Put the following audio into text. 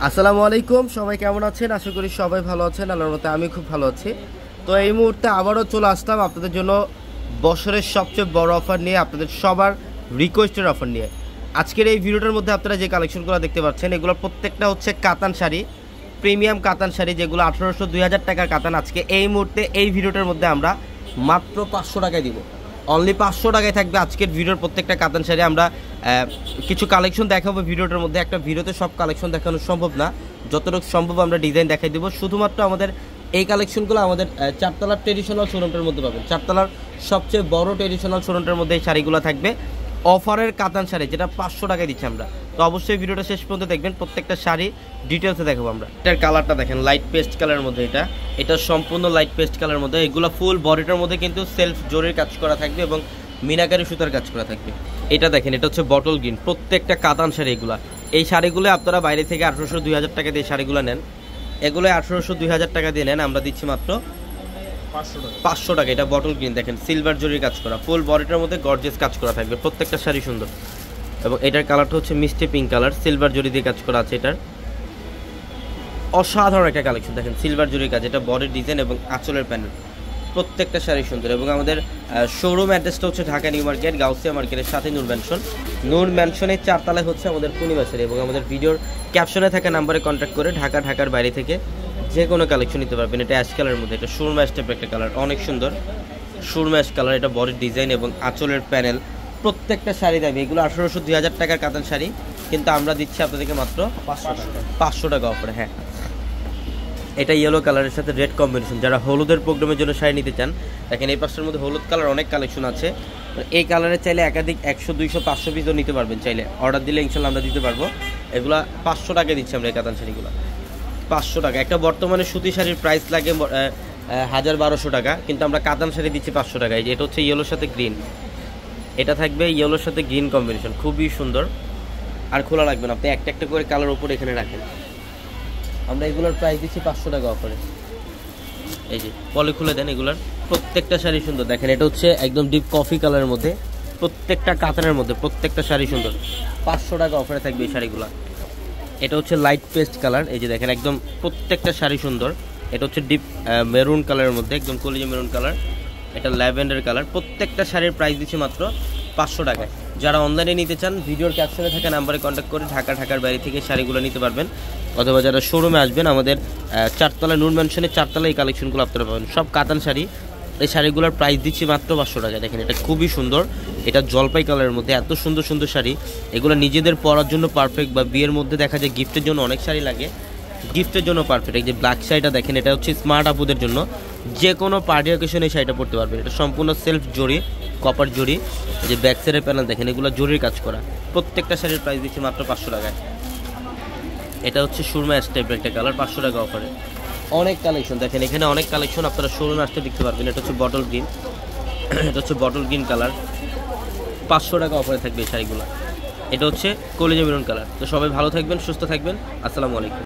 আসসালামু আলাইকুম, সবাই কেমন আছেন? আশা করি সবাই ভালো আছেন। আল্লাহর মতে আমি খুব ভালো আছি। তো এই মুহূর্তে আবারও চলে আসলাম আপনাদের জন্য বছরের সবচেয়ে বড় অফার নিয়ে, আপনাদের সবার রিকোয়েস্টের অফার নিয়ে। আজকের এই ভিডিওটার মধ্যে আপনারা যে কালেকশনগুলো দেখতে পাচ্ছেন, এগুলো প্রত্যেকটা হচ্ছে কাতান শাড়ি, প্রিমিয়াম কাতান শাড়ি, যেগুলো 1800-2000 টাকার কাতান। আজকে এই মুহূর্তে এই ভিডিওটার মধ্যে আমরা মাত্র 500 টাকায় দিব। অনলি 500 টাকায় থাকবে আজকের ভিডিওর প্রত্যেকটা কাতান শাড়ি। আমরা কিছু কালেকশন দেখাবো ভিডিওটার মধ্যে। একটা ভিডিওতে সব কালেকশন দেখানো সম্ভব না, যতটুকু সম্ভব আমরা ডিজাইন দেখাই দেবো। শুধুমাত্র আমাদের এই কালেকশনগুলো আমাদের চারতলার ট্রেডিশনাল শোরুমটার মধ্যে পাবেন। চারতলার সবচেয়ে বড় ট্রেডিশনাল শোরুমটার মধ্যে এই শাড়িগুলো থাকবে, অফারের কাতান শাড়ি, যেটা 500 টাকায় দিচ্ছি আমরা। তো অবশ্যই ভিডিওটা শেষ পর্যন্ত দেখবেন, প্রত্যেকটা শাড়ি ডিটেলসে দেখাবো আমরা। এটার কালারটা দেখেন, লাইট পেস্ট কালারের মধ্যে, এটা সম্পূর্ণ লাইট পেস্ট কালারের মধ্যে। এগুলো ফুল বডিটার মধ্যে কিন্তু সেলফ জরির কাজ করা থাকবে এবং মিনাকারি সুতার কাজ করা থাকবে। এটা দেখেন, এটা হচ্ছে বটল গ্রিন, প্রত্যেকটা কাতান শাড়ি এগুলা। এই শাড়িগুলো আপনারা বাইরে থেকে 1800-2000 টাকা দিয়ে শাড়িগুলো নেন, এগুলো 1800-2000 টাকা দিয়ে নেন, আমরা দিচ্ছি মাত্র 500 টাকা। এটা বটল গ্রিন দেখেন, সিলভার জরির কাজ করা, ফুল বডিটার মধ্যে গর্জিয়াস কাজ করা থাকবে, প্রত্যেকটা শাড়ি সুন্দর। এবং এটার কালারটা হচ্ছে মিষ্টি পিঙ্ক কালার, সিলভার জরি দিয়ে কাজ করা আছে। এটার অসাধারণ একটা কালেকশন দেখেন, সিলভার জরির কাজ, এটা বডির ডিজাইন এবং আঁচলের প্যানেল, প্রত্যেকটা শাড়ি সুন্দর। এবং আমাদের শোরুম অ্যাড্রেসটা হচ্ছে ঢাকা নিউ মার্কেট, গাউসিয়া মার্কেটের সাথে নূর ম্যানশন। নূর ম্যানশনের 4 তলায় হচ্ছে আমাদের পূর্ণিমা শাড়ি। এবং আমাদের ভিডিওর ক্যাপশনে থাকা নাম্বারে কন্ট্যাক্ট করে ঢাকার বাইরে থেকে যে কোনো কালেকশন নিতে পারবেন। এটা অ্যাশ কালারের মধ্যে, এটা সুরমা অ্যাশ টাইপের একটা কালার, অনেক সুন্দর সুরমা অ্যাশ কালার। এটা বডির ডিজাইন এবং আঁচলের প্যানেল, প্রত্যেকটা শাড়ি দাবি। এগুলো 1800-2000 টাকার কাতান শাড়ি, কিন্তু আমরা দিচ্ছি আপনাদেরকে মাত্র 500 টাকা অফারে। হ্যাঁ, এটা ইয়েলো কালারের সাথে রেড কম্বিনেশন। যারা হলুদের প্রোগ্রামের জন্য শাড়ি নিতে চান, দেখেন এই পাশের মধ্যে হলুদ কালার অনেক কালেকশন আছে। এই কালারের চাইলে একাধিক 100, 200, 500 পিসও নিতে পারবেন, চাইলে অর্ডার দিলে ইনশাল্লাহ আমরা দিতে পারবো। এগুলা 500 টাকায় দিচ্ছি আমরা এই কাতান শাড়িগুলো, 500 টাকা। একটা বর্তমানে সুতি শাড়ির প্রাইস লাগে 1000-1200 টাকা, কিন্তু আমরা কাতান শাড়ি দিচ্ছি 500 টাকায়। এটা হচ্ছে ইয়েলোর সাথে গ্রিন, এটা থাকবে ইয়েলোর সাথে গ্রিন কম্বিনেশন, খুবই সুন্দর। আর খোলা লাগবে না, আপনি একটা একটা করে কালার উপরে এখানে রাখেন। আমরা এগুলোর প্রাইস দিচ্ছি 500 টাকা অফারে। এই যে পলি খুলে দেন, এগুলোর প্রত্যেকটা শাড়ি সুন্দর। দেখেন এটা হচ্ছে একদম ডিপ কফি কালারের মধ্যে, প্রত্যেকটা কাতানের মধ্যে, প্রত্যেকটা শাড়ি সুন্দর। 500 টাকা অফারে থাকবে এই শাড়িগুলো। এটা হচ্ছে লাইট পেস্ট কালার, এই যে দেখেন একদম প্রত্যেকটা শাড়ি সুন্দর। এটা হচ্ছে ডিপ মেরুন কালারের মধ্যে, একদম কলিজা মেরুন কালার। এটা ল্যাভেন্ডার কালার। প্রত্যেকটা শাড়ির প্রাইস দিচ্ছি মাত্র 500 টাকায়। যারা অনলাইনে নিতে চান, ভিডিওর ক্যাপশনে থাকা নাম্বারে কন্ট্যাক্ট করে ঢাকার বাইরে থেকে শাড়িগুলো নিতে পারবেন। অথবা যারা শোরুমে আসবেন, আমাদের 4 তলা নূর ম্যানশনের 4 তলায় এই কালেকশনগুলো আপনারা পাবেন, সব কাতান শাড়ি। এই শাড়িগুলোর প্রাইস দিচ্ছি মাত্র 500 টাকা। দেখেন এটা খুবই সুন্দর, এটা জলপাই কালারের মধ্যে, এত সুন্দর সুন্দর শাড়ি। এগুলো নিজেদের পরার জন্য পারফেক্ট, বা বিয়ের মধ্যে দেখা যায় গিফটের জন্য অনেক শাড়ি লাগে, গিফটের জন্য পারফেক্ট। এই যে ব্ল্যাক শাড়িটা দেখেন, এটা হচ্ছে স্মার্ট আপুদের জন্য, যে কোনো পার্টি অকেশনে এই শাড়িটা পরতে পারবেন। এটা সম্পূর্ণ সেলফ জরি, কপার জরি। এই যে ব্যাক সাইডের প্যানেল দেখেন, এগুলো জরির কাজ করা। প্রত্যেকটা শাড়ির প্রাইস দিচ্ছি মাত্র 500 টাকায়। এটা হচ্ছে সুরমা অ্যাশ টাইপের একটা কালার, 500 টাকা অফারে। অনেক কালেকশন দেখেন, এখানে অনেক কালেকশন আপনারা শোরুমে আসতে দেখতে পারবেন। এটা হচ্ছে বটল গ্রিন, এটা হচ্ছে বটল গ্রিন কালার, 500 টাকা অফারে থাকবে এই শাড়িগুলো। এটা হচ্ছে কলিজা মেরুন কালার। তো সবাই ভালো থাকবেন, সুস্থ থাকবেন। আসসালামু আলাইকুম।